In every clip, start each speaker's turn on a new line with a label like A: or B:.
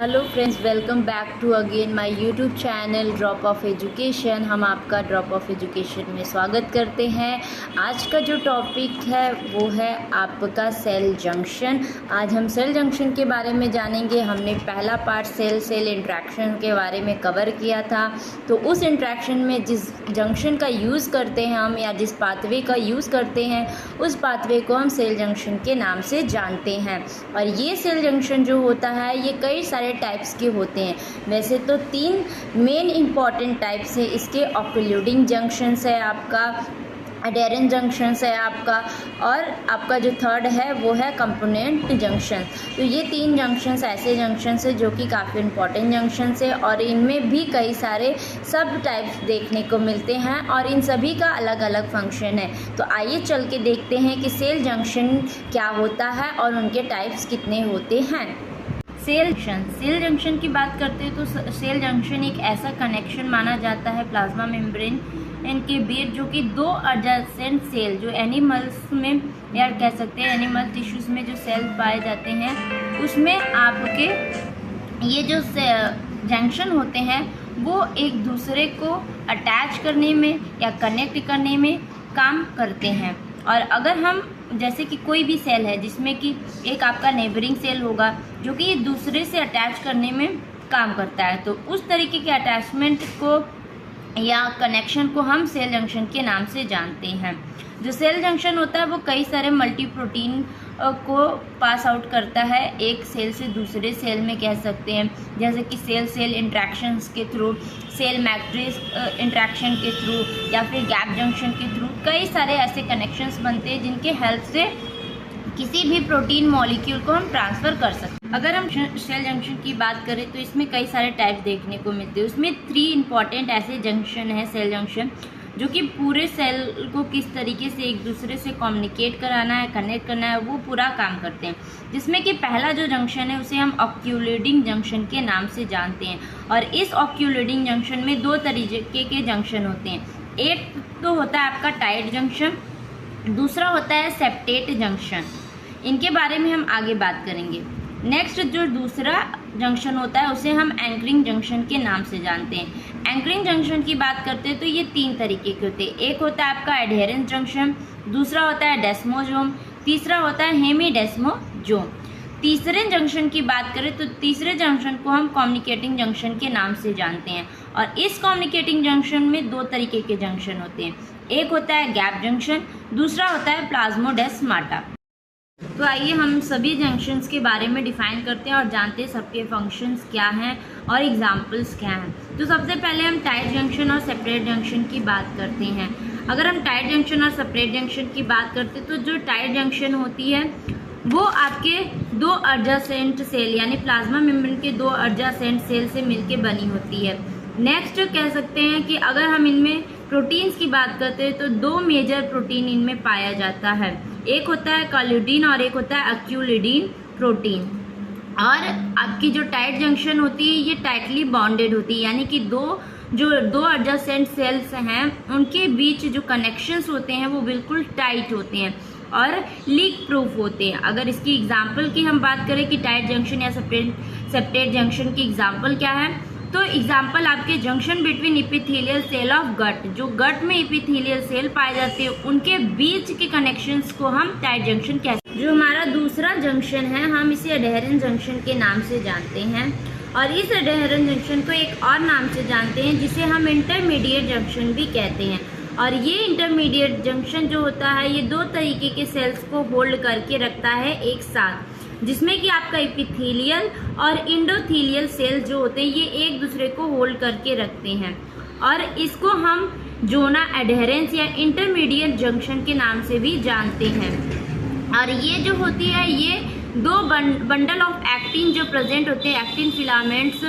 A: Hello friends, welcome back to again my YouTube channel drop of education. हम आपका drop of education में स्वागत करते हैं। आज का जो टॉपिक है वो है आपका सेल जंक्शन। आज हम सेल जंक्शन के बारे में जानेंगे। हमने पहला पार्ट सेल सेल इंट्रैक्शन के बारे में कवर किया था। तो उस इंट्रैक्शन में जिस जंक्शन का यूज़ करते हैं हम, या जिस पाथवे का यूज़ करते हैं, उस पाथवे को हम सेल जंक्शन के नाम से जानते हैं। और ये सेल जंक्शन जो होता है ये कई सारे टाइप्स के होते हैं। वैसे तो 3 मेन इंपॉर्टेंट टाइप्स है इसके। ऑक्लूडिंग जंक्शंस है आपका, अडेरेंट जंक्शंस है आपका, और आपका जो थर्ड है वो है कंपोनेंट जंक्शन। तो ये 3 जंक्शंस ऐसे जंक्शंस है जो कि काफ़ी इंपॉर्टेंट जंक्शंस है, और इनमें भी कई सारे सब टाइप्स देखने को मिलते हैं और इन सभी का अलग अलग फंक्शन है। तो आइए चल के देखते हैं कि सेल जंक्शन क्या होता है और उनके टाइप्स कितने होते हैं। सेल जंक्शन की बात करते हैं तो सेल जंक्शन एक ऐसा कनेक्शन माना जाता है प्लाज्मा मेम्ब्रेन इनके बीच, जो कि 2 एडजेसेंट सेल जो एनिमल्स में, या कह सकते हैं एनिमल टिश्यूज में जो सेल पाए जाते हैं, उसमें आपके ये जो जंक्शन होते हैं वो एक दूसरे को अटैच करने में या कनेक्ट करने में काम करते हैं। और अगर हम, जैसे कि कोई भी सेल है जिसमें कि एक आपका नेबरिंग सेल होगा जो कि दूसरे से अटैच करने में काम करता है, तो उस तरीके के अटैचमेंट को या कनेक्शन को हम सेल जंक्शन के नाम से जानते हैं। जो सेल जंक्शन होता है वो कई सारे मल्टी प्रोटीन को पास आउट करता है एक सेल से दूसरे सेल में, कह सकते हैं, जैसे कि सेल सेल इंट्रैक्शंस के थ्रू, सेल मैट्रिक्स इंट्रैक्शन के थ्रू, या फिर गैप जंक्शन के थ्रू कई सारे ऐसे कनेक्शंस बनते हैं जिनके हेल्प से किसी भी प्रोटीन मॉलिक्यूल को हम ट्रांसफ़र कर सकते हैं। अगर हम सेल जंक्शन की बात करें तो इसमें कई सारे टाइप्स देखने को मिलते हैं। उसमें 3 इंपॉर्टेंट ऐसे जंक्शन है सेल जंक्शन, जो कि पूरे सेल को किस तरीके से एक दूसरे से कम्युनिकेट कराना है, कनेक्ट करना है, वो पूरा काम करते हैं। जिसमें कि पहला जो जंक्शन है उसे हम ऑक्यूलेडिंग जंक्शन के नाम से जानते हैं। और इस ऑक्यूलेडिंग जंक्शन में 2 तरीके के जंक्शन होते हैं। एक तो होता है आपका टाइट जंक्शन, दूसरा होता है सेप्टेट जंक्शन। इनके बारे में हम आगे बात करेंगे। नेक्स्ट जो दूसरा जंक्शन होता है उसे हम एंकरिंग जंक्शन के नाम से जानते हैं। एंकरिंग जंक्शन की बात करते हैं तो ये 3 तरीके के होते हैं। एक होता है आपका एडहेरेंस जंक्शन, दूसरा होता है डेस्मोसोम, तीसरा होता है हेमीडेस्मोसोम। तीसरे जंक्शन की बात करें तो तीसरे जंक्शन को हम कम्युनिकेटिंग जंक्शन के नाम से जानते हैं। और इस कम्युनिकेटिंग जंक्शन में 2 तरीके के जंक्शन होते हैं। एक होता है गैप जंक्शन, दूसरा होता है प्लाज्मोडेस्माटा। तो आइए हम सभी जंक्शंस के बारे में डिफाइन करते हैं और जानते हैं सबके फंक्शंस क्या हैं और एग्जांपल्स क्या हैं। तो सबसे पहले हम टाइट जंक्शन और सेपरेट जंक्शन की बात करते हैं। अगर हम टाइट जंक्शन और सेपरेट जंक्शन की बात करते हैं तो जो टाइट जंक्शन होती है वो आपके 2 एडजेसेंट सेल यानी प्लाज्मा मेम्ब्रेन के 2 एडजेसेंट सेल से मिलके बनी होती है। नेक्स्ट कह सकते हैं कि अगर हम इनमें प्रोटीन्स की बात करते हैं तो 2 मेजर प्रोटीन इनमें पाया जाता है। एक होता है कॉल्यूडिन और एक होता है एक्यूलिडिन प्रोटीन। और आपकी जो टाइट जंक्शन होती है ये टाइटली बॉन्डेड होती है, यानी कि दो एडजेसेंट सेल्स हैं उनके बीच जो कनेक्शंस होते हैं वो बिल्कुल टाइट होते हैं और लीक प्रूफ होते हैं। अगर इसकी एग्जांपल की हम बात करें कि टाइट जंक्शन या सेपरेट जंक्शन की एग्जांपल क्या है, तो एग्जाम्पल आपके junction between epithelial cell of gut, जो गट में इपिथेलियल सेल पाए जाते हैं उनके बीच के कनेक्शंस को हम टाइट जंक्शन कहते हैं। जो हमारा दूसरा जंक्शन है हम इसे एडहेरेंट जंक्शन के नाम से जानते हैं। और इस एडहेरेंट जंक्शन को एक और नाम से जानते हैं जिसे हम इंटरमीडिएट जंक्शन भी कहते हैं। और ये इंटरमीडिएट जंक्शन जो होता है ये 2 तरीके के सेल्स को होल्ड करके रखता है एक साथ, जिसमें कि आपका एपिथेलियल और इंडोथेलियल सेल जो होते हैं ये एक दूसरे को होल्ड करके रखते हैं। और इसको हम जोना एडहेरेंस या इंटरमीडिएट जंक्शन के नाम से भी जानते हैं। और ये जो होती है ये 2 बंडल ऑफ एक्टिन जो प्रेजेंट होते हैं, actin filaments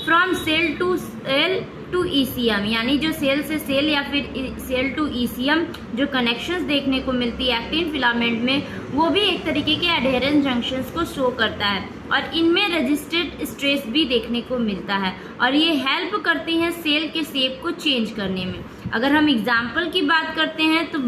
A: from cell to ECM, यानी जो सेल से सेल या फिर सेल टू ईसीएम जो कनेक्शंस देखने को मिलती है एक्टिन फिलामेंट में, वो भी एक तरीके के एडहेरेंस जंक्शंस को शो करता है। और इनमें रजिस्टर्ड स्ट्रेस भी देखने को मिलता है और ये हेल्प करती हैं सेल के शेप को चेंज करने में। अगर हम एग्जाम्पल की बात करते हैं तो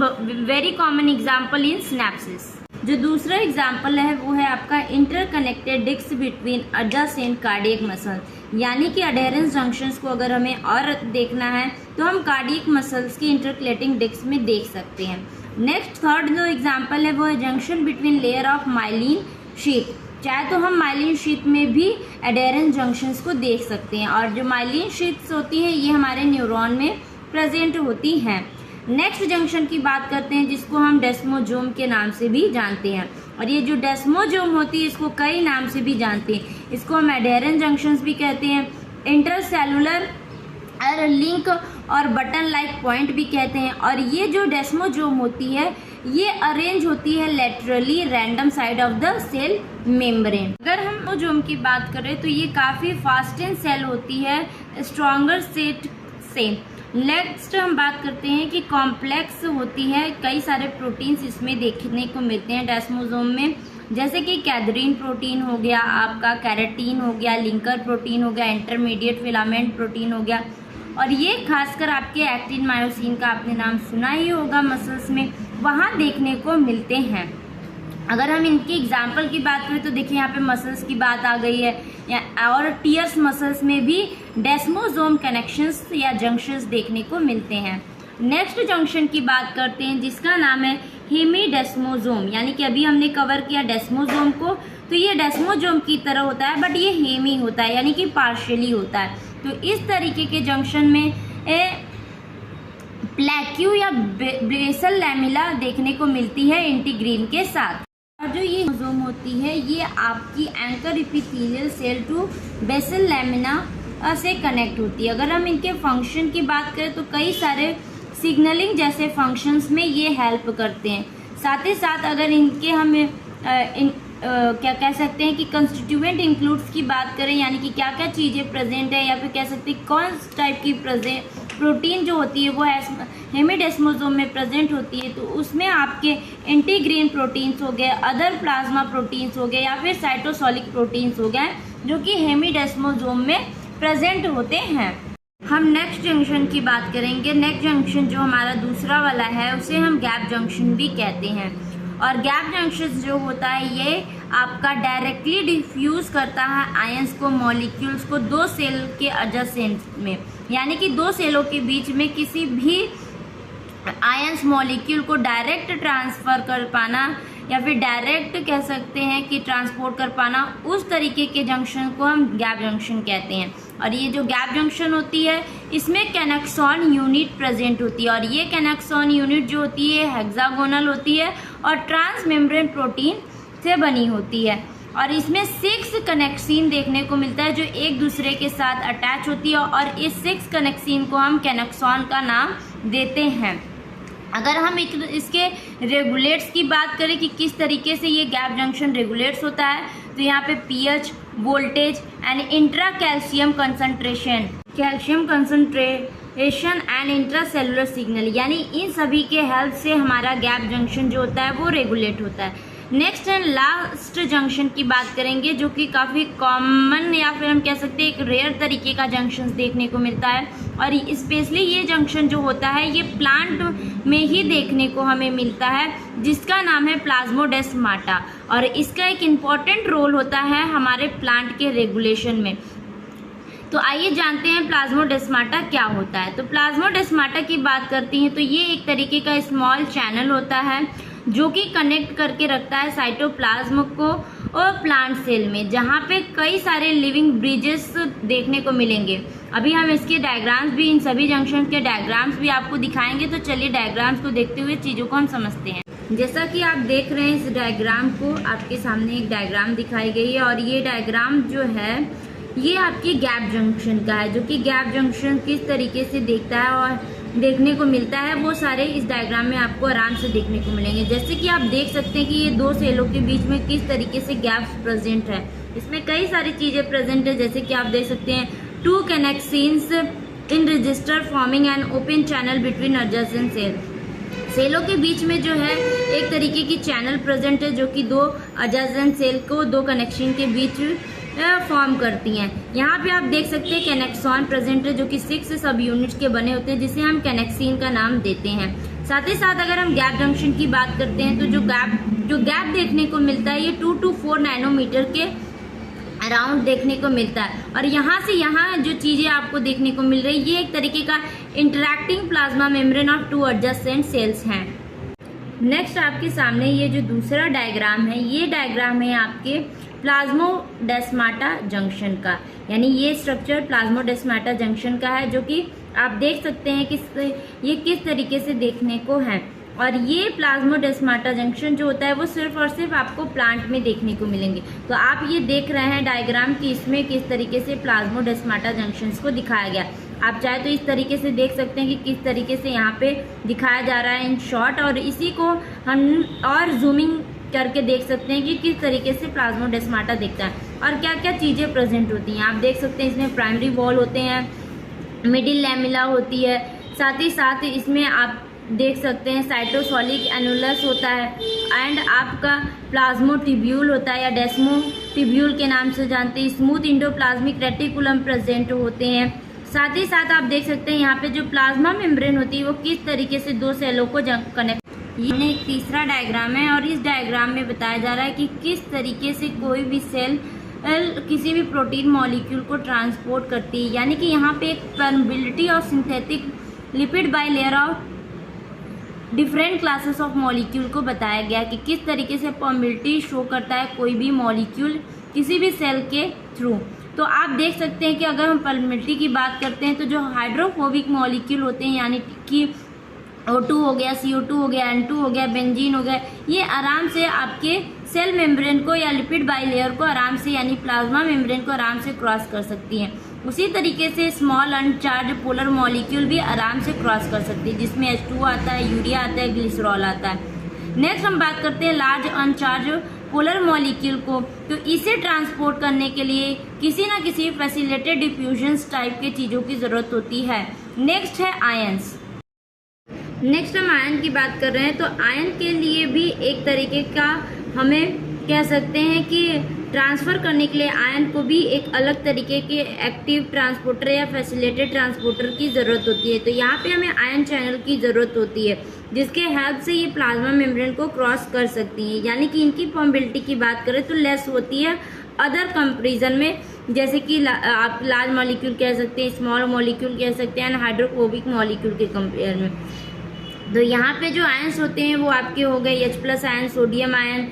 A: very common example in synapsis. जो दूसरा एग्जाम्पल है वो है आपका interconnected disc between adjacent cardiac muscle, यानी कि अडेरेंस जंक्शंस को अगर हमें और देखना है तो हम कार्डियक मसल्स की इंटरकलेटिंग डिस्क में देख सकते हैं। नेक्स्ट थर्ड जो एग्जाम्पल है वो है junction between layer of myelin sheath. चाहे तो हम माइलिन शीट में भी एडेरेंस जंक्शंस को देख सकते हैं, और जो माइलिन शीट्स होती हैं ये हमारे न्यूरॉन में प्रेजेंट होती हैं। नेक्स्ट जंक्शन की बात करते हैं जिसको हम डेस्मोसोम के नाम से भी जानते हैं, और ये जो डेस्मोसोम होती है इसको कई नाम से भी जानते हैं। इसको हम एडेरेंस जंक्शंस भी कहते हैं, इंटरसेलुलर लिंक और बटन लाइक पॉइंट भी कहते हैं। और ये जो डेस्मोसोम होती है ये अरेंज होती है laterally random side of the cell membrane. अगर हम डेस्मोसोम की बात करें तो ये काफ़ी फास्टेन सेल होती है स्ट्रॉन्गर सेट से। नेक्स्ट हम बात करते हैं कि कॉम्प्लेक्स होती है, कई सारे प्रोटीन्स इसमें देखने को मिलते हैं डेस्मोसोम में, जैसे कि कैथरीन प्रोटीन हो गया, आपका कैरेटीन हो गया, लिंकर प्रोटीन हो गया, इंटरमीडिएट फिलामेंट प्रोटीन हो गया, और ये खासकर आपके एक्टिन मायोसिन का आपने नाम सुना ही होगा मसल्स में, वहाँ देखने को मिलते हैं। अगर हम इनकी एग्जाम्पल की बात करें तो देखिए यहाँ पे मसल्स की बात आ गई है, और टीयर्स मसल्स में भी डेस्मोसोम कनेक्शंस या जंक्शंस देखने को मिलते हैं। नेक्स्ट जंक्शन की बात करते हैं जिसका नाम है हेमीडेस्मोसोम, यानी कि अभी हमने कवर किया डेस्मोसोम को, तो ये डेस्मोसोम की तरह होता है बट ये हेमी होता है, यानी कि पार्शियली होता है। तो इस तरीके के जंक्शन में प्लेक्यू या बेसल लैमिला देखने को मिलती है इंटीग्रीन के साथ। और जो ये क्रोमोसोम होती है ये आपकी anchor epithelial cell to basal lamina से कनेक्ट होती है। अगर हम इनके फंक्शन की बात करें तो कई सारे सिग्नलिंग जैसे फंक्शंस में ये हेल्प करते हैं। साथ ही साथ अगर इनके हम क्या कह सकते हैं कि कंस्टिट्यूएंट इंक्लूड्स की बात करें, यानी कि क्या क्या चीज़ें प्रेजेंट है, या फिर कह सकते हैं कौन टाइप की प्रोटीन जो होती है वो हेमीडेस्मोसोम में प्रेजेंट होती है, तो उसमें आपके इंटीग्रीन प्रोटीन्स हो गए, अदर प्लाज्मा प्रोटीन्स हो गए, या फिर साइटोसोलिक प्रोटीन्स हो गए जो कि हेमीडेस्मोसोम में प्रेजेंट होते हैं। हम नेक्स्ट जंक्शन की बात करेंगे। नेक्स्ट जंक्शन जो हमारा दूसरा वाला है उसे हम गैप जंक्शन भी कहते हैं, और गैप जंक्शन जो होता है ये आपका डायरेक्टली डिफ्यूज करता है आयंस को, मॉलिक्यूल्स को दो सेल के एडजेसेंट में, यानी कि दो सेलों के बीच में किसी भी आयंस मॉलिक्यूल को डायरेक्ट ट्रांसफर कर पाना, या फिर डायरेक्ट कह सकते हैं कि ट्रांसपोर्ट कर पाना, उस तरीके के जंक्शन को हम गैप जंक्शन कहते हैं। और ये जो गैप जंक्शन होती है इसमें कैनेक्सॉन यूनिट प्रेजेंट होती है, और ये कैनेक्सॉन यूनिट जो होती है हेक्सागोनल होती है और ट्रांस मेम्ब्रेन प्रोटीन से बनी होती है, और इसमें 6 कनेक्सिन देखने को मिलता है जो एक दूसरे के साथ अटैच होती है, और इस 6 कनेक्सिन को हम कैनेक्सॉन का नाम देते हैं। अगर हम इसके रेगुलेट्स की बात करें कि किस तरीके से ये गैप जंक्शन रेगुलेट्स होता है, तो यहाँ पे pH, voltage and intra calcium concentration, calcium concentration and intracellular signal, यानी इन सभी के हेल्प से हमारा गैप जंक्शन जो होता है वो रेगुलेट होता है। नेक्स्ट एंड लास्ट जंक्शन की बात करेंगे जो कि काफ़ी कॉमन या फिर हम कह सकते हैं एक रेयर तरीके का जंक्शन देखने को मिलता है, और स्पेशली ये जंक्शन जो होता है ये प्लांट में ही देखने को हमें मिलता है, जिसका नाम है प्लाज्मोडेस्माटा, और इसका एक इम्पॉर्टेंट रोल होता है हमारे प्लांट के रेगुलेशन में। तो आइए जानते हैं प्लाज्मोडेस्माटा क्या होता है। तो प्लाज्मोडेस्माटा की बात करती हैं तो ये एक तरीके का स्मॉल चैनल होता है जो कि कनेक्ट करके रखता है साइटोप्लाज्म को और प्लांट सेल में, जहाँ पे कई सारे लिविंग ब्रिजेस देखने को मिलेंगे। अभी हम इसके डायग्राम्स भी, इन सभी जंक्शन के डायग्राम्स भी आपको दिखाएंगे, तो चलिए डायग्राम्स को देखते हुए चीज़ों को हम समझते हैं। जैसा कि आप देख रहे हैं इस डायग्राम को, आपके सामने एक डायग्राम दिखाई गई है, और ये डायग्राम जो है ये आपकी गैप जंक्शन का है, जो कि गैप जंक्शन किस तरीके से देखता है और देखने को मिलता है वो सारे इस डायग्राम में आपको आराम से देखने को मिलेंगे। जैसे कि आप देख सकते हैं कि ये दो सेलों के बीच में किस तरीके से गैप्स प्रेजेंट है। इसमें कई सारी चीज़ें प्रेजेंट है, जैसे कि आप देख सकते हैं 2 connexins in register forming an open channel between adjacent cell. सेलों के बीच में जो है एक तरीके की चैनल प्रेजेंट है जो कि दो एडजेसेंट सेल को दो कनेक्शन के बीच फॉर्म करती हैं। यहाँ पे आप देख सकते हैं कैनेक्सॉन प्रेजेंट है जो कि 6 सब यूनिट्स के बने होते हैं, जिसे हम कैनेक्सिन का नाम देते हैं। साथ ही साथ अगर हम गैप जंक्शन की बात करते हैं तो जो गैप देखने को मिलता है ये 2 to 4 नैनोमीटर के अराउंड देखने को मिलता है। और यहाँ से यहाँ जो चीज़ें आपको देखने को मिल रही है ये एक तरीके का interacting plasma membrane of 2 adjacent sales हैं। नेक्स्ट आपके सामने ये जो दूसरा डायग्राम है, ये डायग्राम है आपके प्लाज्मोडेस्माटा जंक्शन का, यानी ये स्ट्रक्चर प्लाज्मोडेस्माटा जंक्शन का है, जो कि आप देख सकते हैं कि ये किस तरीके से देखने को है। और ये प्लाज्मोडेस्माटा जंक्शन जो होता है वो सिर्फ और सिर्फ आपको प्लांट में देखने को मिलेंगे। तो आप ये देख रहे हैं डायग्राम कि इसमें किस तरीके से प्लाज्मोडेस्माटा जंक्शंस को दिखाया गया। आप चाहे तो इस तरीके से देख सकते हैं कि किस तरीके से यहाँ पे दिखाया जा रहा है इन शॉर्ट, और इसी को हम और जूमिंग करके देख सकते हैं कि किस तरीके से प्लाज्मोडेस्माटा दिखता है और क्या क्या चीज़ें प्रेजेंट होती हैं। आप देख सकते हैं इसमें प्राइमरी वॉल होते हैं, मिडिल लैमिला होती है, साथ ही साथ इसमें आप देख सकते हैं साइटोसोलिक एनुलस होता है, एंड आपका प्लाज्मोटिब्यूल होता है या डेस्मोटिब्यूल के नाम से जानते हैं। स्मूथ इंडोप्लाज्मिक रेटिकुलम प्रेजेंट होते हैं। साथ ही साथ आप देख सकते हैं यहाँ पे जो प्लाज्मा मेम्ब्रेन होती है वो किस तरीके से दो सेलों को कनेक्ट। ये एक तीसरा डायग्राम है और इस डायग्राम में बताया जा रहा है कि किस तरीके से कोई भी सेल किसी भी प्रोटीन मॉलिक्यूल को ट्रांसपोर्ट करती है, यानी कि यहाँ पे एक permeability of synthetic lipid by layer of different classes of molecule को बताया गया कि किस तरीके से परमेबिलिटी शो करता है कोई भी मॉलिक्यूल किसी भी सेल के थ्रू। तो आप देख सकते हैं कि अगर हम परमेबिलिटी की बात करते हैं तो जो हाइड्रोफोबिक मॉलिक्यूल होते हैं, यानी कि O2 हो गया, CO2 हो गया, N2 हो गया, बेंजीन हो गया, ये आराम से आपके सेल मेम्ब्रेन को या लिपिड बाइलेयर को आराम से, यानी प्लाज्मा मेम्ब्रेन को आराम से क्रॉस कर सकती हैं। उसी तरीके से स्मॉल अनचार्ज पोलर मॉलिक्यूल भी आराम से क्रॉस कर सकती है, जिसमें H2 आता है, यूरिया आता है, ग्लिसरॉल आता है। नेक्स्ट हम बात करते हैं लार्ज अनचार्ज पोलर मॉलिक्यूल को, तो इसे ट्रांसपोर्ट करने के लिए किसी ना किसी फैसिलिटेटेड डिफ्यूजन टाइप के चीज़ों की ज़रूरत होती है। नेक्स्ट है आयंस। नेक्स्ट हम आयन की बात कर रहे हैं, तो आयन के लिए भी एक तरीके का हमें कह सकते हैं कि ट्रांसफ़र करने के लिए आयन को भी एक अलग तरीके के एक्टिव ट्रांसपोर्टर या फैसिलिटेटेड ट्रांसपोर्टर की ज़रूरत होती है। तो यहाँ पे हमें आयन चैनल की ज़रूरत होती है, जिसके हेल्प से ये प्लाज्मा मेम्ब्रेन को क्रॉस कर सकती हैं, यानी कि इनकी परमेबिलिटी की बात करें तो लेस होती है अदर कंपेरिजन में, जैसे कि आप लार्ज मॉलिक्यूल कह सकते हैं, स्मॉल मॉलिक्यूल कह सकते हैं, हाइड्रोफोबिक मॉलिक्यूल के कंपेयर में। तो यहाँ पे जो आयंस होते हैं वो आपके हो गए H+ ion, sodium ion,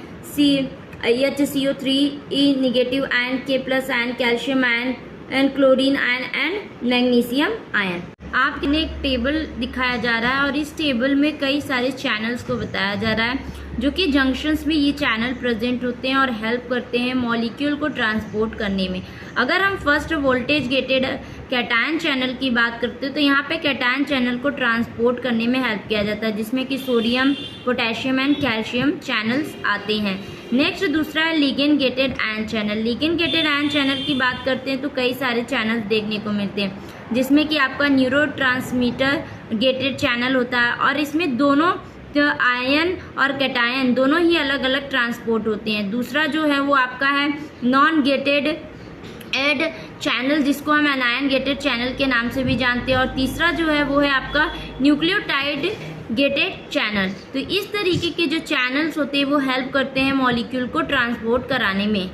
A: HCO3 E negative ion, K+ ion, calcium ion and chlorine ion and magnesium ion. आपको एक टेबल दिखाया जा रहा है और इस टेबल में कई सारे चैनल्स को बताया जा रहा है, जो कि जंक्शंस में ये चैनल प्रेजेंट होते हैं और हेल्प करते हैं मॉलिक्यूल को ट्रांसपोर्ट करने में। अगर हम first voltage gated cation channel की बात करते हैं तो यहाँ पे कैटायन चैनल को ट्रांसपोर्ट करने में हेल्प किया जाता है, जिसमें कि sodium, potassium and calcium channels आते हैं। नेक्स्ट दूसरा है ligand gated ion channel. Ligand gated ion channel की बात करते हैं तो कई सारे चैनल्स देखने को मिलते हैं, जिसमें कि आपका न्यूरोट्रांसमीटर गेटेड चैनल होता है और इसमें दोनों आयन और कैटायन दोनों ही अलग अलग ट्रांसपोर्ट होते हैं। दूसरा जो है वो आपका है नॉन गेटेड एड चैनल, जिसको हम एनायन गेटेड चैनल के नाम से भी जानते हैं, और तीसरा जो है वो है आपका न्यूक्लियोटाइड गेटेड चैनल। तो इस तरीके के जो चैनल्स होते हैं वो हेल्प करते हैं मॉलिक्यूल को ट्रांसपोर्ट कराने में।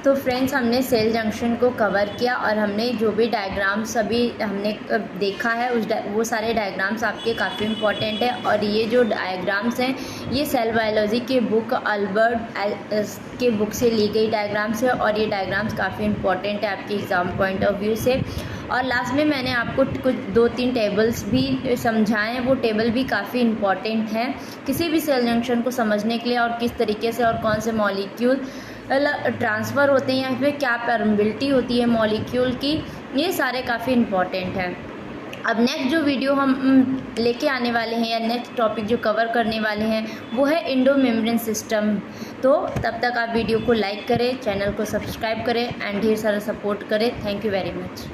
A: तो फ्रेंड्स, हमने सेल जंक्शन को कवर किया और हमने जो भी डायग्राम्स अभी हमने देखा है वो सारे डायग्राम्स आपके काफ़ी इम्पोर्टेंट है। और ये जो डायग्राम्स हैं ये सेल बायोलॉजी के बुक अल्बर्ट के बुक से ली गई डायग्राम्स है और ये डायग्राम्स काफ़ी इम्पोर्टेंट है आपके एग्ज़ाम पॉइंट ऑफ व्यू से। और लास्ट में मैंने आपको कुछ 2-3 टेबल्स भी समझाए हैं, वो टेबल भी काफ़ी इम्पोर्टेंट हैं किसी भी सेल जंक्शन को समझने के लिए, और किस तरीके से और कौन से मॉलिक्यूल ट्रांसफ़र होते हैं या फिर क्या परमेबिलिटी होती है मॉलिक्यूल की, ये सारे काफ़ी इम्पॉर्टेंट हैं। अब नेक्स्ट जो वीडियो हम लेके आने वाले हैं या नेक्स्ट टॉपिक जो कवर करने वाले हैं वो है एंडोमेम्ब्रेन सिस्टम। तो तब तक आप वीडियो को लाइक करें, चैनल को सब्सक्राइब करें एंड ढेर सारा सपोर्ट करें। Thank you very much.